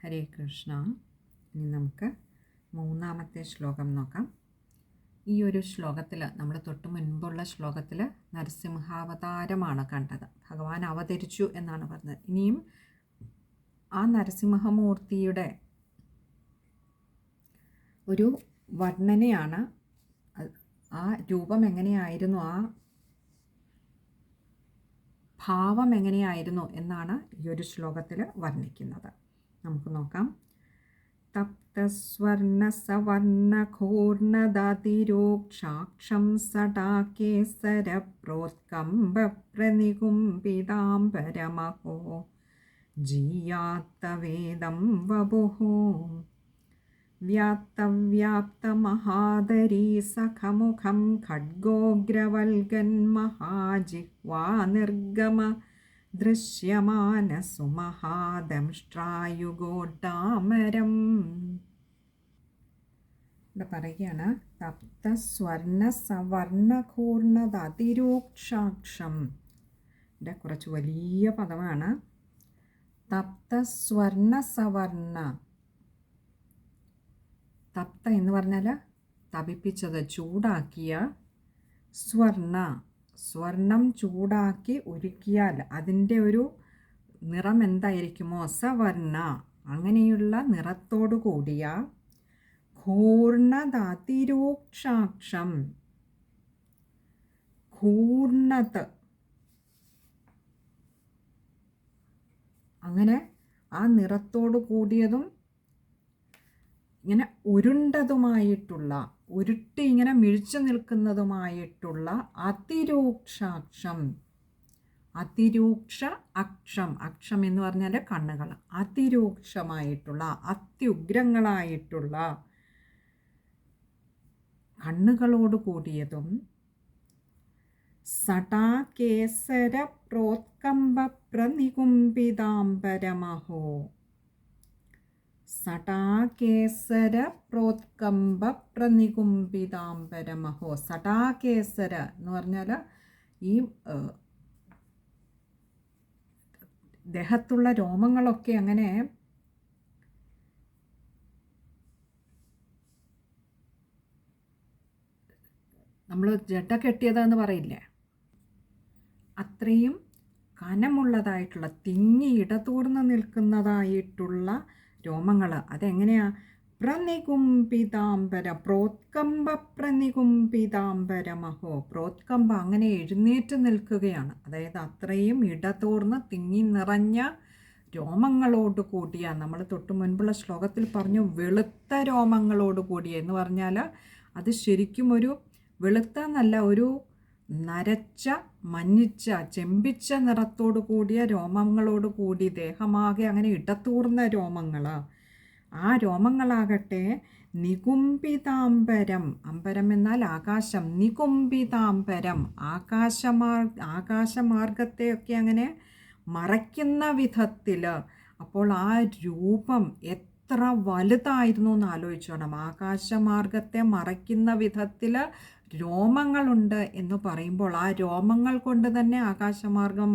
ഹരേ കൃഷ്ണ. ഇനി നമുക്ക് മൂന്നാമത്തെ ശ്ലോകം നോക്കാം. ഈ ഒരു ശ്ലോകത്തിൽ നമ്മൾ തൊട്ട് മുൻപുള്ള ശ്ലോകത്തിൽ നരസിംഹാവതാരമാണ് കണ്ടത്. ഭഗവാൻ അവതരിച്ചു എന്നാണ് പറഞ്ഞത്. ഇനിയും ആ നരസിംഹമൂർത്തിയുടെ ഒരു വർണ്ണനയാണ്. ആ രൂപം എങ്ങനെയായിരുന്നു, ആ ഭാവം എങ്ങനെയായിരുന്നു എന്നാണ് ഈ ഒരു ശ്ലോകത്തിൽ വർണ്ണിക്കുന്നത്. നമുക്ക് നോക്കാം. തപ്തസ്വർണസവർണഘൂർണദതിരോക്ഷാക്ഷം സടാകേസരപ്രോത്കമ്പപ്രനികുംപിതാംബരമഹോ ജീയാത്തവേദം വപുഃ വ്യാപ്തവ്യാപ്തമഹാദരീ സഖമുഖം ഖഡ്ഗോഗ്രവൽഗൻ മഹാജിഹ്വാ നിർഗമ ദൃശ്യമാനസുമഹാദംഷ്ട്രായുഗോഡാമരം. ഇവിടെ പറയുകയാണ്, തപ്തസ്വർണസവർണഘൂർണദതിരോക്ഷാക്ഷം. ഇവിടെ കുറച്ച് വലിയ പദമാണ്. തപ്തസ്വർണസവർണ. തപ്ത എന്ന് പറഞ്ഞാൽ തപിപ്പിച്ചത്, ചൂടാക്കിയ. സ്വർണം ചൂടാക്കി ഉരുക്കിയാൽ അതിൻ്റെ ഒരു നിറം എന്തായിരിക്കുമോ, സവർണ, അങ്ങനെയുള്ള നിറത്തോടു കൂടിയ. ഘൂർണദതിരോക്ഷാക്ഷം, ഘൂർണത്, അങ്ങനെ ആ നിറത്തോടു കൂടിയതും ഇങ്ങനെ ഉരുണ്ടതുമായിട്ടുള്ള, ഉരുട്ടി ഇങ്ങനെ മിഴിച്ചു നിൽക്കുന്നതുമായിട്ടുള്ള അതിരൂക്ഷാക്ഷം. അതിരൂക്ഷ അക്ഷം, അക്ഷം എന്ന് പറഞ്ഞാൽ കണ്ണുകൾ. അതിരൂക്ഷമായിട്ടുള്ള, അത്യുഗ്രങ്ങളായിട്ടുള്ള കണ്ണുകളോട് കൂടിയതും. സടാകേസര പ്രോത്കമ്പ പ്രനികുംപിതാംബരമഹോ. സടാകേസര പ്രോത്കമ്പ പ്രനികുംപിതാംബരമഹോ. സടാകേസര എന്ന് പറഞ്ഞാൽ ഈ ദേഹത്തുള്ള രോമങ്ങളൊക്കെ അങ്ങനെ നമ്മൾ ജഡ കെട്ടിയതെന്ന് പറയില്ലേ, അത്രയും കനമുള്ളതായിട്ടുള്ള, തിങ്ങി ഇടതൂർന്ന് നിൽക്കുന്നതായിട്ടുള്ള രോമങ്ങൾ. അതെങ്ങനെയാ? പ്രനികുംപിതാംബര, പ്രോത്കമ്പ പ്രനികുംപിതാംബരമഹോ. പ്രോത്കമ്പ, അങ്ങനെ എഴുന്നേറ്റ് നിൽക്കുകയാണ്. അതായത് അത്രയും ഇടതൂർന്ന് തിങ്ങി നിറഞ്ഞ രോമങ്ങളോട് കൂടിയ. നമ്മൾ തൊട്ട് മുൻപുള്ള ശ്ലോകത്തിൽ പറഞ്ഞു വെളുത്ത രോമങ്ങളോട് കൂടിയ എന്ന് പറഞ്ഞാൽ അത് ശരിക്കും ഒരു വെളുത്ത എന്നല്ല, ഒരു നരച്ച, മഞ്ഞിച്ച, ചെമ്പിച്ച നിറത്തോടു കൂടിയ രോമങ്ങളോട് കൂടി ദേഹമാകെ അങ്ങനെ ഇടതൂർന്ന രോമങ്ങൾ. ആ രോമങ്ങളാകട്ടെ നികുംപിതാംബരം, അമ്പരം എന്നാൽ ആകാശം, നികുംപിതാംബരം, ആകാശമാർഗത്തെയൊക്കെ അങ്ങനെ മറയ്ക്കുന്ന വിധത്തിൽ. അപ്പോൾ ആ രൂപം എത്ര വലുതായിരുന്നു എന്ന് ആലോചിച്ചോണം. ആകാശമാർഗത്തെ മറയ്ക്കുന്ന വിധത്തിൽ രോമങ്ങളുണ്ട് എന്ന് പറയുമ്പോൾ ആ രോമങ്ങൾ കൊണ്ട് തന്നെ ആകാശമാർഗം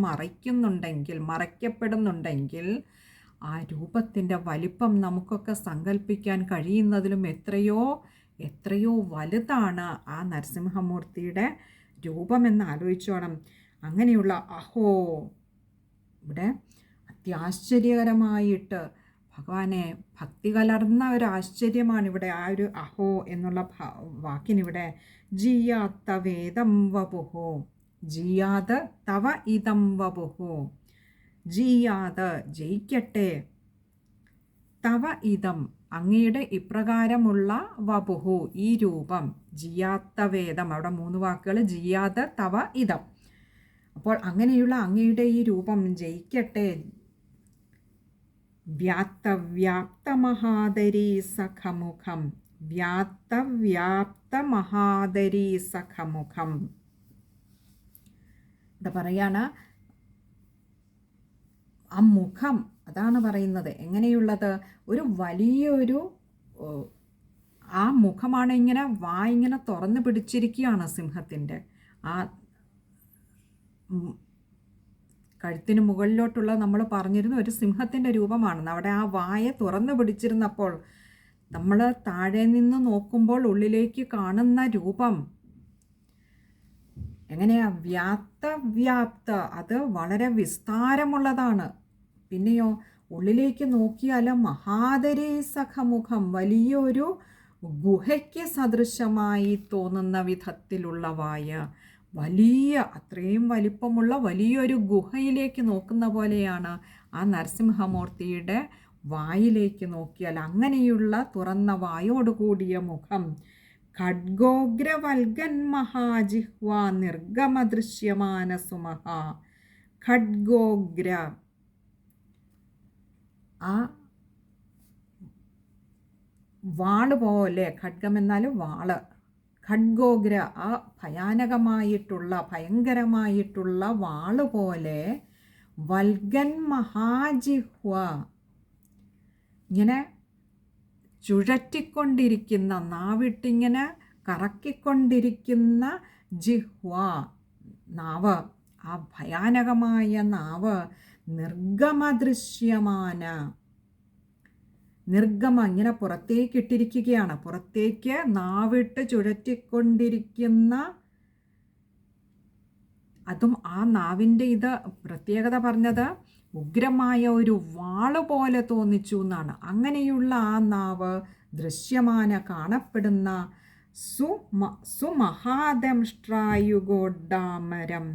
മറയ്ക്കപ്പെടുന്നുണ്ടെങ്കിൽ ആ രൂപത്തിൻ്റെ വലിപ്പം നമുക്കൊക്കെ സങ്കല്പിക്കാൻ കഴിയുന്നതിലും എത്രയോ വലുതാണ് ആ നരസിംഹമൂർത്തിയുടെ രൂപമെന്ന് ആലോചിച്ചോണം. അങ്ങനെയുള്ള അഹോ, ഇവിടെ അത്യാശ്ചര്യകരമായിട്ട് ഭഗവാനെ ഭക്തി കലർന്ന ഒരു ആശ്ചര്യമാണ് ഇവിടെ ആ ഒരു അഹോ എന്നുള്ള വാക്കിനിവിടെ. ജിയാത്ത വേദം വപുഹോ, ജിയാത തവ ഇതം വപുഹോ. ജിയാത, ജയിക്കട്ടെ, തവ ഇതം, അങ്ങയുടെ ഇപ്രകാരമുള്ള വപുഹു, ഈ രൂപം. ജിയാത്ത വേദം, അവിടെ 3 വാക്കുകൾ. ജിയാത തവ ഇതം, അപ്പോൾ അങ്ങനെയുള്ള അങ്ങയുടെ ഈ രൂപം ജയിക്കട്ടെ. വ്യാപ്തമഹാദരീ സഖമുഖം, വ്യാപ്തമഹാദരീ സഖമുഖം. എന്താ പറയാണ്, ആ മുഖം അതാണ് പറയുന്നത്. എങ്ങനെയുള്ളത്? ഒരു വലിയൊരു ആ മുഖമാണ്. ഇങ്ങനെ ഇങ്ങനെ തുറന്നു പിടിച്ചിരിക്കുകയാണ് സിംഹത്തിൻ്റെ. ആ കഴുത്തിന് മുകളിലോട്ടുള്ള നമ്മൾ പറഞ്ഞിരുന്ന ഒരു സിംഹത്തിൻ്റെ രൂപമാണെന്ന്. അവിടെ ആ വായ തുറന്നു പിടിച്ചിരുന്നപ്പോൾ നമ്മൾ താഴെ നിന്ന് നോക്കുമ്പോൾ ഉള്ളിലേക്ക് കാണുന്ന രൂപം എങ്ങനെയാ? വ്യാപ്ത, അത് വളരെ വിസ്താരമുള്ളതാണ്. പിന്നെയോ ഉള്ളിലേക്ക് നോക്കിയാൽ മഹാദരീ സഖമുഖം, വലിയൊരു ഗുഹയ്ക്ക് സദൃശമായി തോന്നുന്ന വിധത്തിലുള്ള വായ, അത്രയും വലിപ്പമുള്ള വലിയൊരു ഗുഹയിലേക്ക് നോക്കുന്ന പോലെയാണ് ആ നരസിംഹമൂർത്തിയുടെ വായിലേക്ക് നോക്കിയാൽ. അങ്ങനെയുള്ള തുറന്ന വായോടുകൂടിയ മുഖം. ഖഡ്ഗോഗ്രവൽഗൻ മഹാജിഹ്വ നിർഗമദൃശ്യമാനസുമഹ. ഖഡ്ഗോഗ്ര, ആ വാള് പോലെ, ഖഡ്ഗം എന്നാൽ വാള്, ഖഡ്ഗോഗ്ര, ആ ഭയങ്കരമായിട്ടുള്ള വാള് പോലെ. വൽഗൻ മഹാജിഹ്വ, ഇങ്ങനെ ചുഴറ്റിക്കൊണ്ടിരിക്കുന്ന, നാവിട്ടിങ്ങനെ കറക്കിക്കൊണ്ടിരിക്കുന്ന ജിഹ്വ, നാവ്, ആ ഭയാനകമായ നാവ്. നിർഗമദൃശ്യമാന, ഇങ്ങനെ പുറത്തേക്കിട്ടിരിക്കുകയാണ്. പുറത്തേക്ക് നാവിട്ട് ചുഴറ്റിക്കൊണ്ടിരിക്കുന്ന, അതും ആ നാവിൻ്റെ ഇത് പ്രത്യേകത പറഞ്ഞത് ഉഗ്രമായ ഒരു വാള് പോലെ തോന്നിച്ചു എന്നാണ്. അങ്ങനെയുള്ള ആ നാവ് ദൃശ്യമാന, കാണപ്പെടുന്ന. സുമഹാദംഷ്ട്രായുഗോഡാമരം,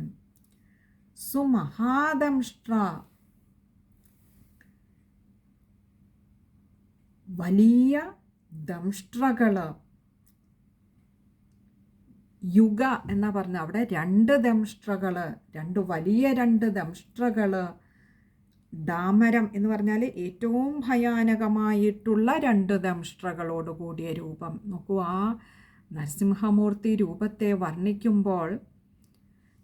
സുമഹാദംഷ്ട്ര, വലിയ ദംഷ്ട്രകൾ. യുഗ എന്നാ പറഞ്ഞ അവിടെ രണ്ട് ദംഷ്ട്രകൾ, വലിയ ദംഷ്ട്രകൾ. ഡാമരം എന്ന് പറഞ്ഞാൽ ഏറ്റവും ഭയാനകമായിട്ടുള്ള ദംഷ്ട്രകളോട് കൂടിയ രൂപം. നോക്കൂ, ആ നരസിംഹമൂർത്തി രൂപത്തെ വർണ്ണിക്കുമ്പോൾ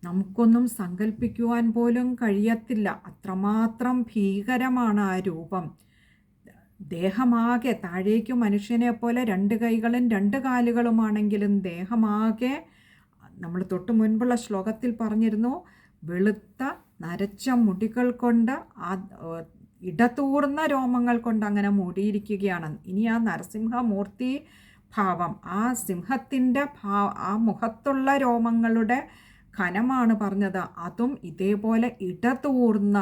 നമുക്കൊന്നും സങ്കല്പിക്കുവാൻ പോലും കഴിയത്തില്ല. അത്രമാത്രം ഭീകരമാണ് ആ രൂപം. ദേഹമാകെ താഴേക്ക് മനുഷ്യനെ പോലെ 2 കൈകളും 2 കാലുകളുമാണെങ്കിലും ദേഹമാകെ, നമ്മൾ തൊട്ട് മുൻപുള്ള ശ്ലോകത്തിൽ പറഞ്ഞിരുന്നു, വെളുത്ത നരച്ച മുടികൾ കൊണ്ട്, ഇടതൂർന്ന രോമങ്ങൾ കൊണ്ട് അങ്ങനെ മൂടിയിരിക്കുകയാണ്. ഇനി ആ നരസിംഹമൂർത്തി ഭാവം, ആ സിംഹത്തിൻ്റെ ആ മുഖത്തുള്ള രോമങ്ങളുടെ ഘനമാണ് പറഞ്ഞത്. അതും ഇതേപോലെ ഇടതൂർന്ന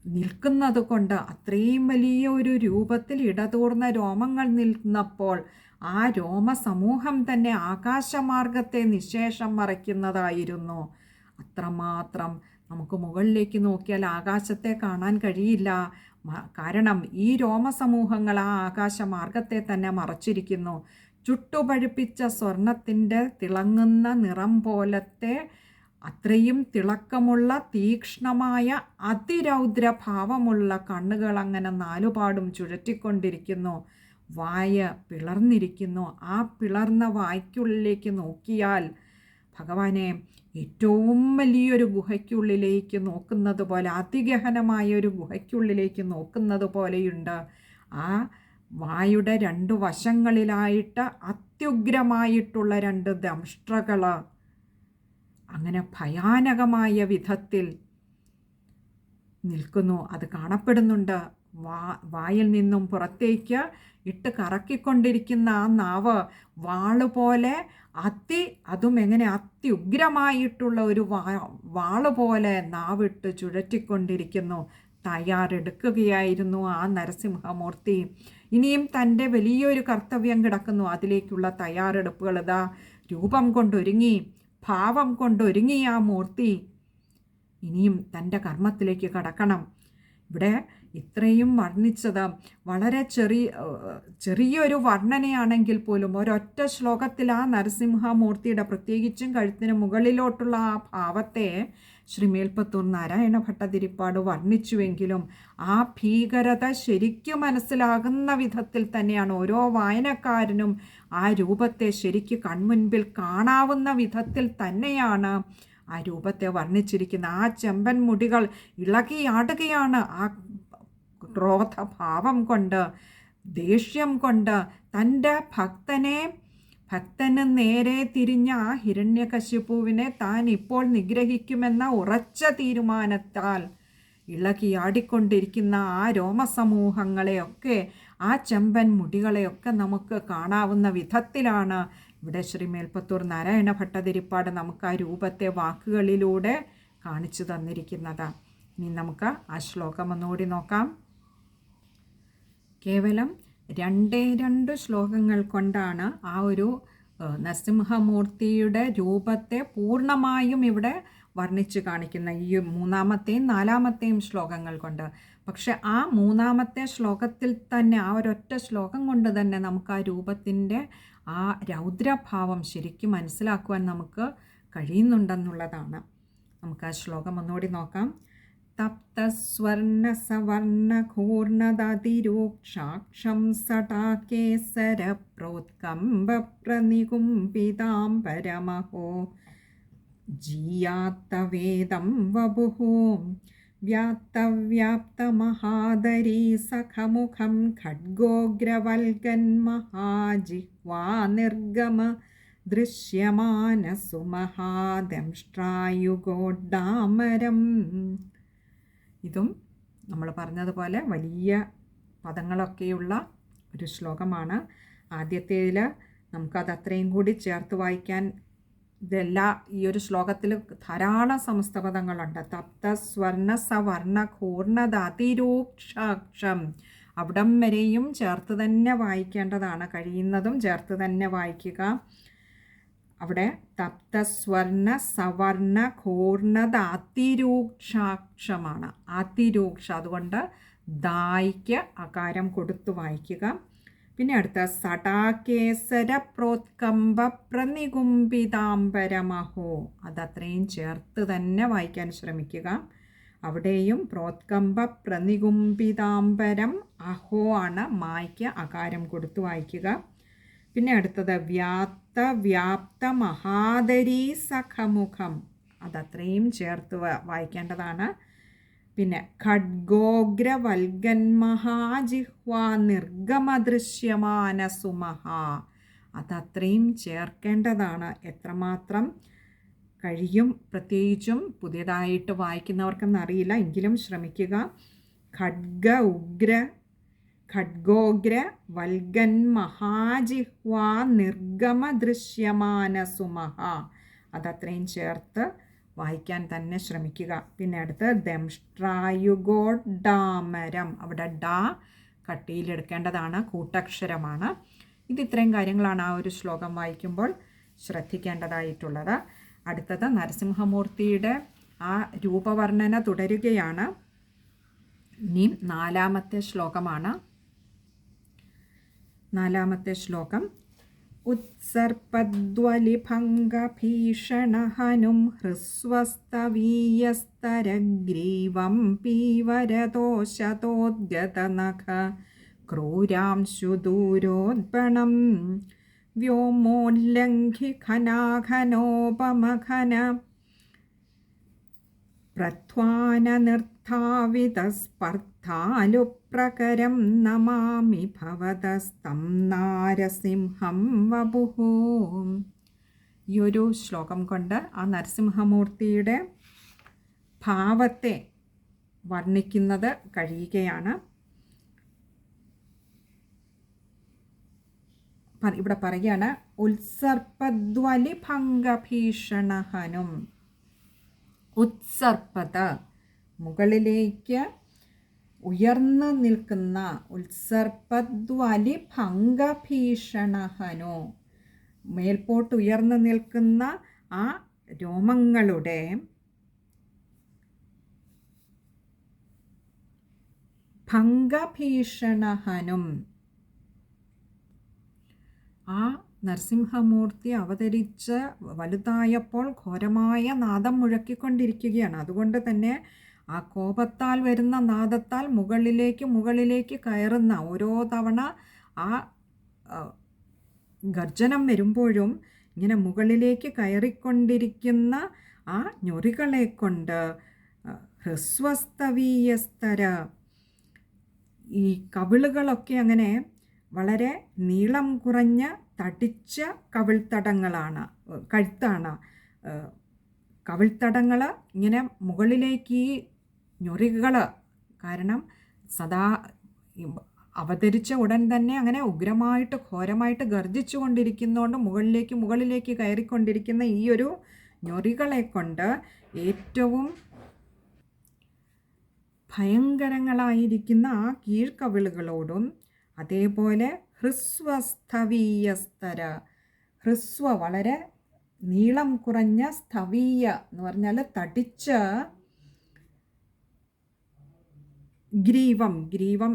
നിൽക്കുന്നത് കൊണ്ട്, അത്രയും വലിയ ഒരു രൂപത്തിൽ ഇടതൂർന്ന രോമങ്ങൾ നിൽക്കുന്നപ്പോൾ ആ രോമസമൂഹം തന്നെ ആകാശമാർഗത്തെ നിശേഷം മറയ്ക്കുന്നതായിരുന്നു. അത്രമാത്രം നമുക്ക് മുകളിലേക്ക് നോക്കിയാൽ ആകാശത്തെ കാണാൻ കഴിയില്ല. കാരണം ഈ രോമസമൂഹങ്ങൾ ആ ആകാശമാർഗത്തെ തന്നെ മറച്ചിരിക്കുന്നു. ചുട്ടുപഴുപ്പിച്ച സ്വർണത്തിൻ്റെ തിളങ്ങുന്ന നിറം പോലത്തെ അത്രയും തിളക്കമുള്ള തീക്ഷ്ണമായ അതിരൗദ്രഭാവമുള്ള കണ്ണുകൾ അങ്ങനെ നാലുപാടും ചുഴറ്റിക്കൊണ്ടിരിക്കുന്നു. വായ പിളർന്നിരിക്കുന്നു. ആ പിളർന്ന വായ്ക്കുള്ളിലേക്ക് നോക്കിയാൽ ഭഗവാനെ ഏറ്റവും വലിയൊരു ഗുഹയ്ക്കുള്ളിലേക്ക് നോക്കുന്നത് പോലെ, അതിഗഹനമായ ഒരു ഗുഹയ്ക്കുള്ളിലേക്ക് നോക്കുന്നത് പോലെയുണ്ട്. ആ വായുടെ 2 വശങ്ങളിലായിട്ട് അത്യുഗ്രമായിട്ടുള്ള 2 ദംഷ്ട്രകൾ അങ്ങനെ ഭയാനകമായ വിധത്തിൽ നിൽക്കുന്നു. അത് കാണപ്പെടുന്നുണ്ട്. വായിൽ നിന്നും പുറത്തേക്ക് ഇട്ട് കറക്കിക്കൊണ്ടിരിക്കുന്ന ആ നാവ് വാളുപോലെ അതും എങ്ങനെ അത്യുഗ്രമായിട്ടുള്ള ഒരു വാള് പോലെ നാവിട്ട് ചുഴറ്റിക്കൊണ്ടിരിക്കുന്നു. തയ്യാറെടുക്കുകയായിരുന്നു ആ നരസിംഹമൂർത്തി. ഇനിയും തൻ്റെ വലിയൊരു കർത്തവ്യം കിടക്കുന്നു. അതിലേക്കുള്ള തയ്യാറെടുപ്പുകൾ ഇതാ രൂപം കൊണ്ടൊരുങ്ങി, ഭാവം കൊണ്ടൊരുങ്ങി ആ മൂർത്തി ഇനിയും തൻ്റെ കർമ്മത്തിലേക്ക് കടക്കണം. ഇവിടെ ഇത്രയും വർണ്ണിച്ചത് വളരെ ചെറിയൊരു വർണ്ണനയാണെങ്കിൽ പോലും ഒരൊറ്റ ശ്ലോകത്തിൽ ആ നരസിംഹമൂർത്തിയുടെ പ്രത്യേകിച്ചും കഴുത്തിന് മുകളിലോട്ടുള്ള ആ ഭാവത്തെ ശ്രീ മേൽപ്പത്തൂർ നാരായണ ഭട്ടതിരിപ്പാട് വർണ്ണിച്ചുവെങ്കിലും ആ ഭീകരത ശരിക്കും മനസ്സിലാകുന്ന വിധത്തിൽ തന്നെയാണ് ഓരോ വായനക്കാരനും ആ രൂപത്തെ ശരിക്ക് കൺമുൻപിൽ കാണാവുന്ന വിധത്തിൽ തന്നെയാണ് ആ രൂപത്തെ വർണ്ണിച്ചിരിക്കുന്ന. ആ ചെമ്പൻ മുടികൾ ഇളകിയാടുകയാണ് ആ ക്രോധഭാവം കൊണ്ട്, ദേഷ്യം കൊണ്ട്. തൻ്റെ ഭക്തന് നേരെ തിരിഞ്ഞ ആ ഹിരണ്യകശിപുവിനെ താൻ ഇപ്പോൾ നിഗ്രഹിക്കുമെന്ന ഉറച്ച തീരുമാനത്താൽ ഇളകിയാടിക്കൊണ്ടിരിക്കുന്ന ആ രോമസമൂഹങ്ങളെയൊക്കെ, ആ ചെമ്പൻ മുടികളെയൊക്കെ നമുക്ക് കാണാവുന്ന വിധത്തിലാണ് ഇവിടെ ശ്രീ മേൽപ്പത്തൂർ നാരായണ ഭട്ടതിരിപ്പാട് നമുക്ക് ആ രൂപത്തെ വാക്കുകളിലൂടെ കാണിച്ചു തന്നിരിക്കുന്നത്. ഇനി നമുക്ക് ആ ശ്ലോകം ഒന്നുകൂടി നോക്കാം. കേവലം 2 ശ്ലോകങ്ങൾ കൊണ്ടാണ് ആ ഒരു നരസിംഹമൂർത്തിയുടെ രൂപത്തെ പൂർണ്ണമായും ഇവിടെ വർണ്ണിച്ച് കാണിക്കുന്ന ഈ 3-ാമത്തെയും 4-ാമത്തെയും ശ്ലോകങ്ങൾ കൊണ്ട്. പക്ഷെ ആ 3-ാമത്തെ ശ്ലോകത്തിൽ തന്നെ, ആ ഒരൊറ്റ ശ്ലോകം കൊണ്ട് തന്നെ നമുക്ക് ആ രൂപത്തിൻ്റെ ആ രൗദ്രഭാവം ശരിക്കും മനസ്സിലാക്കുവാൻ നമുക്ക് കഴിയുന്നുണ്ടെന്നുള്ളതാണ്. നമുക്ക് ആ ശ്ലോകം ഒന്നുകൂടി നോക്കാം. തപ്തസ്വർണസവർണഘൂർണദതിരൂക്ഷാക്ഷം സടാകേസരപ്രോത്കമ്പപ്രനികുംപിതാംബരമഹോ ജീയാത്തവേദം വപുഃ വ്യാപ്തവ്യാപ്തമഹാദരീ സഖമുഖം ഖഡ്ഗോഗ്രവൽഗന്മഹാജിഹ്വാ നിർഗമ ദൃശ്യമാനസുമഹാദംഷ്ട്രായുഗോഡ്ഡാമരം. ഇതും നമ്മൾ പറഞ്ഞതുപോലെ വലിയ പദങ്ങളൊക്കെയുള്ള ഒരു ശ്ലോകമാണ്. ആദ്യത്തേതിൽ നമുക്കത് അത്രയും കൂടി ചേർത്ത് വായിക്കാൻ ഈ ഒരു ശ്ലോകത്തിൽ ധാരാളം സമസ്തപദങ്ങളുണ്ട്. തപ്ത സ്വർണ സവർണ ഘൂർണദതിരൂക്ഷാക്ഷം, അവിടം വരെയും ചേർത്ത് തന്നെ വായിക്കേണ്ടതാണ്. കഴിയുന്നതും ചേർത്ത് തന്നെ വായിക്കുക. അവിടെ തപ്തസ്വർണ സവർണ ഘൂർണത അതിരൂക്ഷാക്ഷമാണ്. അതിരൂക്ഷ, അതുകൊണ്ട് ദായിക്ക് അകാരം കൊടുത്തു വായിക്കുക. പിന്നെ അടുത്ത സടാകേസര പ്രോത്കമ്പ പ്രനികുംപിതാംബരമഹോ, അതത്രയും ചേർത്ത് തന്നെ വായിക്കാൻ ശ്രമിക്കുക. അവിടെയും പ്രോത്കമ്പ പ്രനികുംപിതാംബരം അഹോ ആണ്, മായ്ക്ക് അകാരം കൊടുത്തു വായിക്കുക. പിന്നെ അടുത്തത് വ്യാപ്ത മഹാദരീ സഖമുഖം, അതത്രയും ചേർത്ത് വായിക്കേണ്ടതാണ്. പിന്നെ ഖഡ്ഗോഗ്രവൽഗന്മഹാജിഹ്വാ നിർഗമദൃശ്യമാനസുമഹ, അതത്രയും ചേർക്കേണ്ടതാണ്. എത്രമാത്രം കഴിയും, പ്രത്യേകിച്ചും പുതിയതായിട്ട് വായിക്കുന്നവർക്കെന്നറിയില്ല, എങ്കിലും ശ്രമിക്കുക. ഖഡ്ഗോഗ്ര വൽഗൻ മഹാജിഹ്വാ നിർഗമ ദൃശ്യമാനസുമഹ, അതത്രയും ചേർത്ത് വായിക്കാൻ തന്നെ ശ്രമിക്കുക. പിന്നെ അടുത്ത് ദംഷ്ട്രായുഗോഡ്ഡാമരം, അവിടെ ഡാ കട്ടിയിലെടുക്കേണ്ടതാണ്, കൂട്ടക്ഷരമാണ്. ഇത്രയും കാര്യങ്ങളാണ് ആ ഒരു ശ്ലോകം വായിക്കുമ്പോൾ ശ്രദ്ധിക്കേണ്ടതായിട്ടുള്ളത്. അടുത്തത് നരസിംഹമൂർത്തിയുടെ ആ രൂപവർണ്ണന തുടരുകയാണ്. ഇനി 4-ാമത്തെ ശ്ലോകമാണ്. 4-ാമത്തെ ശ്ലോകം. ഉത്സർപ്പദ്വലിഭംഗഭീഷണഹനും ഹ്രസ്വസ്തവീയസ്തരഗ്രീവം പീവരദോഷതോദ്ഗതനഖ ക്രൂരാംശുദൂരോദ്പണം വ്യോമോല്ലംഘി ഘനാഘനോപമഘന പ്രധ്വാനനിർത്ഥാവിതസ്പർദ്ധാലുപ്രകരം നമാമി ഭവതസ്തം നാരസിംഹം വപുഃ. ഈ ഒരു ശ്ലോകം കൊണ്ട് ആ നരസിംഹമൂർത്തിയുടെ ഭാവത്തെ വർണ്ണിക്കുന്നത് കഴിയുകയാണ്. ഇവിടെ പറയുകയാണ് ഉത്സർപ്പദ്വലിഭംഗഭീഷണഹനും. ഉത്സർപ്പത, മുകളിലേക്ക് ഉയർന്നു നിൽക്കുന്ന, ഉത്സർപ്പദ്വലിഭംഗഭീഷണഹനു, മേൽപോട്ട് ഉയർന്നു നിൽക്കുന്ന ആ രോമങ്ങളുടെ ഭംഗഭീഷണഹനും. ആ നരസിംഹമൂർത്തി അവതരിച്ച് വലുതായപ്പോൾ ഘോരമായ നാദം മുഴക്കിക്കൊണ്ടിരിക്കുകയാണ്. അതുകൊണ്ട് തന്നെ ആ കോപത്താൽ വരുന്ന നാദത്താൽ മുകളിലേക്ക് കയറുന്ന ഓരോ തവണ ആ ഗർജനം വരുമ്പോഴും ഇങ്ങനെ മുകളിലേക്ക് കയറിക്കൊണ്ടിരിക്കുന്ന ആ ഞൊറികളെ കൊണ്ട് ഹ്രസ്വസ്തവീയസ്തര, ഈ കവിളുകളൊക്കെ അങ്ങനെ വളരെ നീളം കുറഞ്ഞ തടിച്ച കഴുത്താണ്. കവിൾത്തടങ്ങൾ ഇങ്ങനെ മുകളിലേക്ക് ഈ ഞൊറികൾ, കാരണം സദാ അവതരിച്ച ഉടൻ തന്നെ അങ്ങനെ ഉഗ്രമായിട്ട് ഘോരമായിട്ട് ഗർജിച്ചു കൊണ്ടിരിക്കുന്നതുകൊണ്ട് മുകളിലേക്ക് കയറിക്കൊണ്ടിരിക്കുന്ന ഈ ഒരു ഞൊറികളെ കൊണ്ട് ഏറ്റവും ഭയങ്കരങ്ങളായിരിക്കുന്ന ആ കീഴ്ക്കവിളുകളോടും, അതേപോലെ ഹ്രസ്വസ്ഥവീയസ്തര, ഹ്രസ്വ വളരെ നീളം കുറഞ്ഞ, സ്ഥവീയ എന്ന് പറഞ്ഞാൽ തടിച്ച, ഗ്രീവം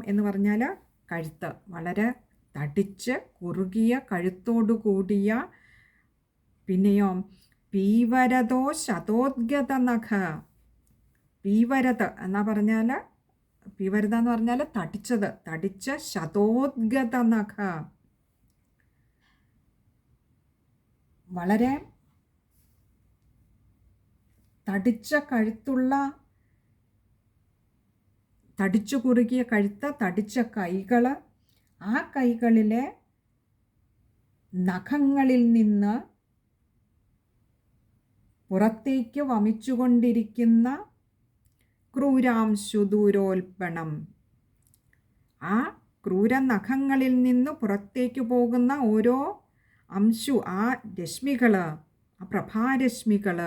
എന്ന് പറഞ്ഞാൽ കഴുത്ത്, വളരെ തടിച്ച് കുറുകിയ കഴുത്തോടു കൂടിയ, പിന്നെയോ പീവരതോ ശതോദ്ഗത നഖ, പീവരത് എന്ന് പറഞ്ഞാൽ തടിച്ച ശതോദ്ഗത നഖ, വളരെ തടിച്ച കഴുത്തുള്ള, തടിച്ചു കുറുകിയ കഴുത്ത്, തടിച്ച കൈകൾ, ആ കൈകളിലെ നഖങ്ങളിൽ നിന്ന് പുറത്തേക്ക് വമിച്ചുകൊണ്ടിരിക്കുന്ന ക്രൂരാംശുദൂരോൽപ്പണം, ആ ക്രൂരനഖങ്ങളിൽ നിന്ന് പുറത്തേക്ക് പോകുന്ന ഓരോ അംശു, ആ രശ്മികൾ, ആ പ്രഭാരശ്മികൾ,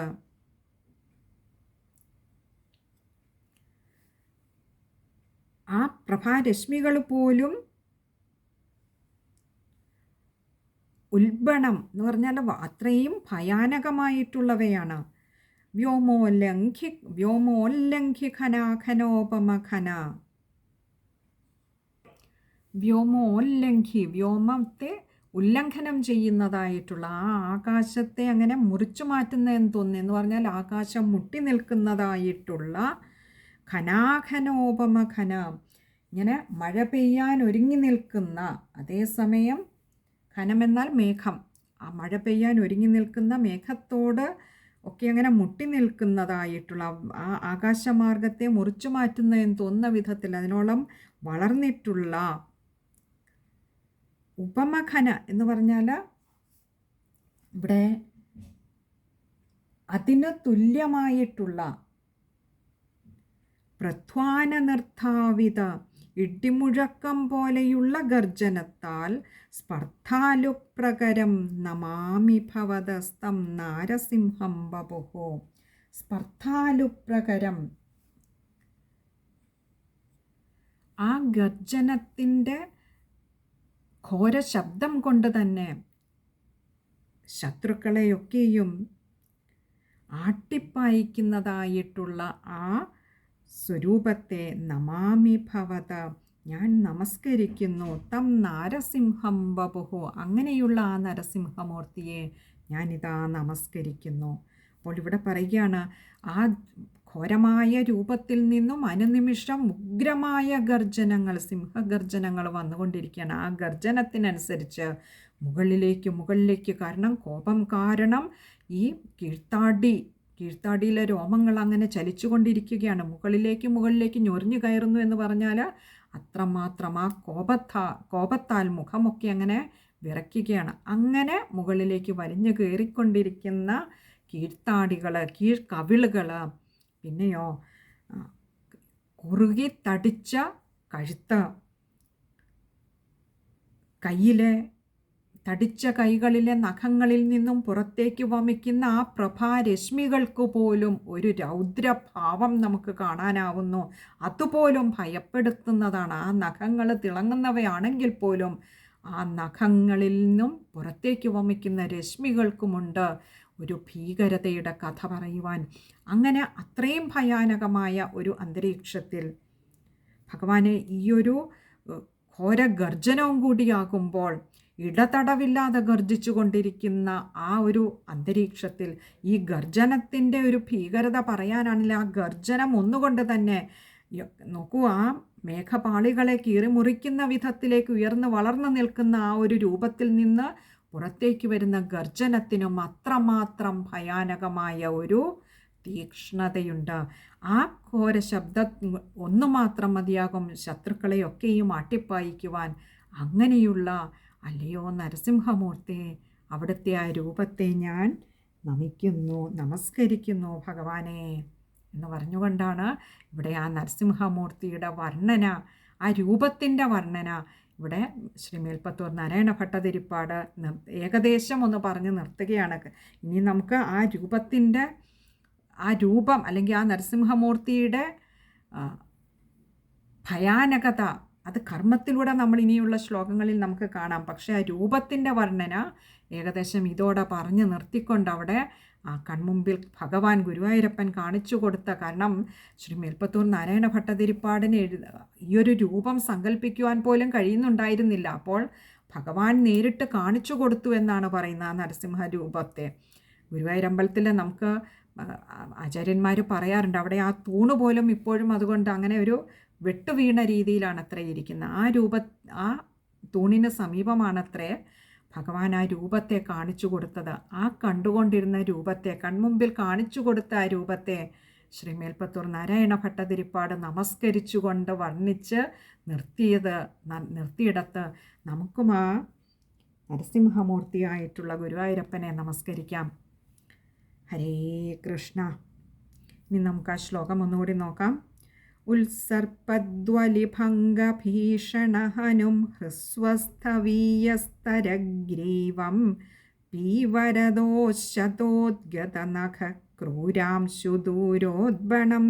ആ പ്രഭാരശ്മികൾ പോലും ഉൽബണം എന്ന് പറഞ്ഞാൽ അത്രയും ഭയാനകമായിട്ടുള്ളവയാണ്. വ്യോമോല്ലംഘി ഖനാഖനോപമഖന, വ്യോമത്തെ ഉല്ലംഘനം ചെയ്യുന്നതായിട്ടുള്ള, ആ ആകാശത്തെ അങ്ങനെ മുറിച്ചു മാറ്റുന്നതെന്ന് തോന്നുന്നു. എന്ന് പറഞ്ഞാൽ ആകാശം മുട്ടി നിൽക്കുന്നതായിട്ടുള്ള ഖനാഖനോപമഖന, ഇങ്ങനെ മഴ പെയ്യാൻ ഒരുങ്ങി നിൽക്കുന്ന, അതേസമയം ഖനമെന്നാൽ മേഘം, ആ മഴ പെയ്യാൻ ഒരുങ്ങി നിൽക്കുന്ന മേഘത്തോട് ഒക്കെ അങ്ങനെ മുട്ടി നിൽക്കുന്നതായിട്ടുള്ള, ആ ആകാശമാർഗത്തെ മുറിച്ചു മാറ്റുന്നതെന്ന് തോന്നുന്ന വിധത്തിൽ അതിനോളം വളർന്നിട്ടുള്ള ഉപമഖന എന്ന് പറഞ്ഞാൽ ഇവിടെ അതിന് തുല്യമായിട്ടുള്ള പ്രധ്വാന നിർത്താവിത, ഇടിമുഴക്കം പോലെയുള്ള ഗർജനത്താൽ സ്പർദ്ധാലുപ്രകരം നമാമി ഭവതസ്തം നാരസിംഹം വപുഃ. സ്പർദ്ധാലുപ്രകരം, ആ ഗർജനത്തിൻ്റെ ഘോര ശബ്ദം കൊണ്ട് തന്നെ ശത്രുക്കളെയൊക്കെയും ആട്ടിപ്പായിക്കുന്നതായിട്ടുള്ള ആ സ്വരൂപത്തെ നമാമി ഭവത, ഞാൻ നമസ്കരിക്കുന്നു, തം നാരസിംഹം വപുഃ, അങ്ങനെയുള്ള ആ നരസിംഹമൂർത്തിയെ ഞാനിതാ നമസ്കരിക്കുന്നു. അപ്പോൾ ഇവിടെ പറയുകയാണ്, ആ ഘോരമായ രൂപത്തിൽ നിന്നും അനുനിമിഷം ഉഗ്രമായ ഗർജനങ്ങൾ, സിംഹഗർജനങ്ങൾ വന്നുകൊണ്ടിരിക്കുകയാണ്. ആ ഗർജനത്തിനനുസരിച്ച് മുകളിലേക്ക്, കാരണം കോപം കാരണം ഈ കീഴ്ത്താടിയിലെ രോമങ്ങൾ അങ്ങനെ ചലിച്ചുകൊണ്ടിരിക്കുകയാണ്. മുകളിലേക്ക് ഞൊറിഞ്ഞു കയറുന്നു എന്ന് പറഞ്ഞാൽ അത്രമാത്രം ആ കോപത്താൽ മുഖമൊക്കെ അങ്ങനെ വിറയ്ക്കുകയാണ്. അങ്ങനെ മുകളിലേക്ക് വലിഞ്ഞു കയറിക്കൊണ്ടിരിക്കുന്ന കീഴ്ത്താടികൾ, കീഴ്ക്കവിളുകൾ, പിന്നെയോ കുറുകി തടിച്ച കഴുത്ത്, തടിച്ച കൈകളിലെ നഖങ്ങളിൽ നിന്നും പുറത്തേക്ക് വമിക്കുന്ന ആ പ്രഭാരശ്മികൾക്ക് പോലും ഒരു രൗദ്രഭാവം നമുക്ക് കാണാനാവുന്നു. അതുപോലും ഭയപ്പെടുത്തുന്നതാണ്. ആ നഖങ്ങൾ തിളങ്ങുന്നവയാണെങ്കിൽ പോലും ആ നഖങ്ങളിൽ നിന്നും പുറത്തേക്ക് വമിക്കുന്ന രശ്മികൾക്കുമുണ്ട് ഒരു ഭീകരതയുടെ കഥ പറയുവാൻ. അങ്ങനെ അത്രയും ഭയാനകമായ ഒരു അന്തരീക്ഷത്തിൽ ഭഗവാനെ ഈയൊരു ഘോര ഗർജനവും കൂടിയാകുമ്പോൾ ഇടതടവില്ലാതെ ഗർജിച്ചു കൊണ്ടിരിക്കുന്ന ആ ഒരു അന്തരീക്ഷത്തിൽ ഈ ഗർജനത്തിൻ്റെ ഒരു ഭീകരത പറയാനാണെങ്കിൽ ആ ഗർജനം ഒന്നുകൊണ്ട് തന്നെ നോക്കൂ, ആ മേഘപാളികളെ കീറിമുറിക്കുന്ന വിധത്തിലേക്ക് ഉയർന്ന് വളർന്നു നിൽക്കുന്ന ആ ഒരു രൂപത്തിൽ നിന്ന് പുറത്തേക്ക് വരുന്ന ഗർജനത്തിനും അത്രമാത്രം ഭയാനകമായ ഒരു തീക്ഷ്ണതയുണ്ട്. ആ ഘോര ശബ്ദം ഒന്നു മാത്രം മതിയാകും ശത്രുക്കളെയൊക്കെയും ആട്ടിപ്പായിക്കുവാൻ. അങ്ങനെയുള്ള അല്ലയോ നരസിംഹമൂർത്തി, അവിടുത്തെ ആ രൂപത്തെ ഞാൻ നമിക്കുന്നു, നമസ്കരിക്കുന്നു ഭഗവാനെ എന്ന് പറഞ്ഞുകൊണ്ടാണ് ഇവിടെ ആ നരസിംഹമൂർത്തിയുടെ വർണ്ണന, ആ രൂപത്തിൻ്റെ വർണ്ണന ഇവിടെ ശ്രീ മേൽപ്പത്തൂർ നാരായണ ഭട്ടതിരിപ്പാട് ഏകദേശം ഒന്ന് പറഞ്ഞ് നിർത്തുകയാണ്. ഇനി നമുക്ക് ആ രൂപത്തിൻ്റെ ആ രൂപം അല്ലെങ്കിൽ ആ നരസിംഹമൂർത്തിയുടെ ഭയാനകത അത് കർമ്മത്തിലൂടെ നമ്മൾ ഇനിയുള്ള ശ്ലോകങ്ങളിൽ നമുക്ക് കാണാം. പക്ഷേ ആ രൂപത്തിൻ്റെ വർണ്ണന ഏകദേശം ഇതോടെ പറഞ്ഞ് നിർത്തിക്കൊണ്ട് അവിടെ ആ കൺമുമ്പിൽ ഭഗവാൻ ഗുരുവായൂരപ്പൻ കാണിച്ചു കൊടുത്ത, കാരണം ശ്രീ മേൽപ്പത്തൂർ നാരായണ ഭട്ടതിരിപ്പാടിന് ഈയൊരു രൂപം സങ്കല്പിക്കുവാൻ പോലും കഴിയുന്നുണ്ടായിരുന്നില്ല. അപ്പോൾ ഭഗവാൻ നേരിട്ട് കാണിച്ചു കൊടുത്തു എന്നാണ് പറയുന്നത് ആ നരസിംഹ രൂപത്തെ. ഗുരുവായൂരമ്പലത്തിൽ നമുക്ക് ആചാര്യന്മാർ പറയാറുണ്ട്, അവിടെ ആ തൂണ് പോലും ഇപ്പോഴും അതുകൊണ്ട് അങ്ങനെ ഒരു വെട്ടുവീണ രീതിയിലാണ് അത്ര ഇരിക്കുന്നത്. ആ തൂണിന് സമീപമാണത്രേ ഭഗവാൻ ആ രൂപത്തെ കാണിച്ചു കൊടുത്തത്. ആ കണ്ടുകൊണ്ടിരുന്ന രൂപത്തെ, കൺമുമ്പിൽ കാണിച്ചു കൊടുത്ത ആ രൂപത്തെ ശ്രീ മേൽപ്പത്തൂർ നാരായണ ഭട്ടതിരിപ്പാട് നമസ്കരിച്ചുകൊണ്ട് വർണ്ണിച്ച് നിർത്തിയിടത്ത് നമുക്കും ആ നരസിംഹമൂർത്തിയായിട്ടുള്ള ഗുരുവായൂരപ്പനെ നമസ്കരിക്കാം. ഹരേ കൃഷ്ണ. ഇനി നമുക്ക് ആ ശ്ലോകം ഒന്നുകൂടി നോക്കാം. ഉത്സർപ്പദ്വലിഭംഗഭീഷണഹനും ഹ്രസ്വസ്ഥവീയസ്തരഗ്രീവം പീവരദോശതോദ്ഗതനഖ ക്രൂരാംശുദൂരോദ്ബണം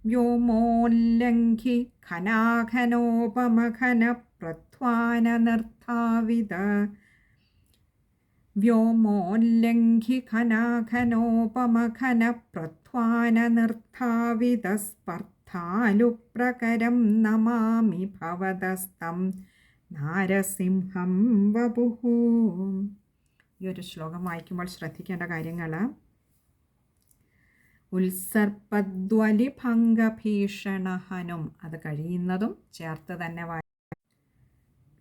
വ്യോമോല്ലംഘി ഖനാഖനോപമഖന പ്രധ്വാനനർത്ഥാവിത വ്യോമോല്ലംഘിഖനാഖനോപമഖന പ്രധ്വാനനർത്ഥാവിതസ്പർദ്ധാലുപ്രകരം നമാമി ഭവതസ്തം നാരസിംഹം വപുഃ. ഈ ഒരു ശ്ലോകം വായിക്കുമ്പോൾ ശ്രദ്ധിക്കേണ്ട കാര്യങ്ങൾ: ഉത്സർപ്പദ്വലിഭംഗഭീഷണഹനും, അത് കഴിയുന്നതും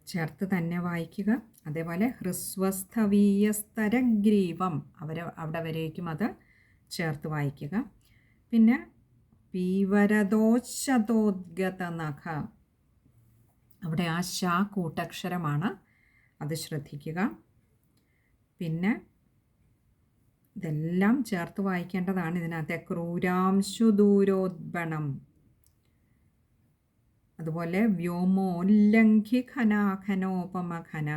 ചേർത്ത് തന്നെ വായിക്കുക. അതേപോലെ ഹ്രസ്വസ്ഥവീയസ്തരഗ്രീവം അവിടെ വരേക്കും അത് ചേർത്ത് വായിക്കുക. പിന്നെ പീവരദോശതോദ്ഗതനഖ, അവിടെ ആ ശ കൂട്ടക്ഷരമാണ്, അത് ശ്രദ്ധിക്കുക. പിന്നെ ഇതെല്ലാം ചേർത്ത് വായിക്കേണ്ടതാണ് ഇതിനകത്തെ. ക്രൂരാംശുദൂരോദ്ബണം, അതുപോലെ വ്യോമോല്ലംഘി ഖനാഖനോപമഖന,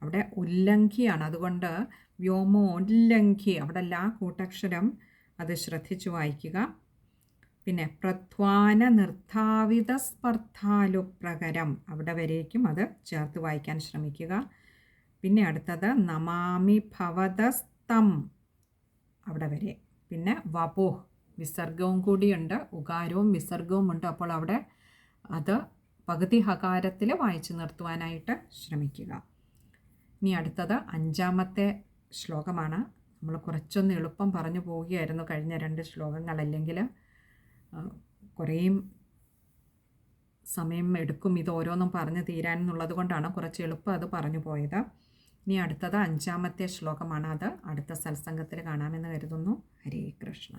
അവിടെ ഉല്ലംഘിയാണ്, അതുകൊണ്ട് വ്യോമോല്ലംഘി അവിടെ ലാ കൂട്ടക്ഷരം, അത് ശ്രദ്ധിച്ചു വായിക്കുക. പിന്നെ പ്രധ്വാന നിർദ്ധാവിത സ്പർദ്ധാലുപ്രകരം, അവിടെ വരേക്കും അത് ചേർത്ത് വായിക്കാൻ ശ്രമിക്കുക. പിന്നെ അടുത്തത് നമാമി ഭവതസ്തം, അവിടെ വരെ. പിന്നെ വപുഃ, വിസർഗവും കൂടിയുണ്ട്, ഉകാരവും വിസർഗവും ഉണ്ട്. അപ്പോൾ അവിടെ അത് പകുതി ഹകാരത്തിൽ വായിച്ചു നിർത്തുവാനായിട്ട് ശ്രമിക്കുക. ഇനി അടുത്തത് 5ാമത്തെ ശ്ലോകമാണ്. നമ്മൾ കുറച്ചൊന്ന് എളുപ്പം പറഞ്ഞു പോവുകയായിരുന്നു കഴിഞ്ഞ 2 ശ്ലോകങ്ങൾ, അല്ലെങ്കിൽ കുറേയും സമയം എടുക്കും ഇത് ഓരോന്നും പറഞ്ഞു തീരാൻ എന്നുള്ളത് കൊണ്ടാണ് കുറച്ച് എളുപ്പം അത് പറഞ്ഞു പോയത്. ഇനി അടുത്തത് 5ാമത്തെ ശ്ലോകമാണ്. അത് അടുത്ത സത്സംഗത്തിൽ കാണാമെന്ന് കരുതുന്നു. ഹരേ കൃഷ്ണ.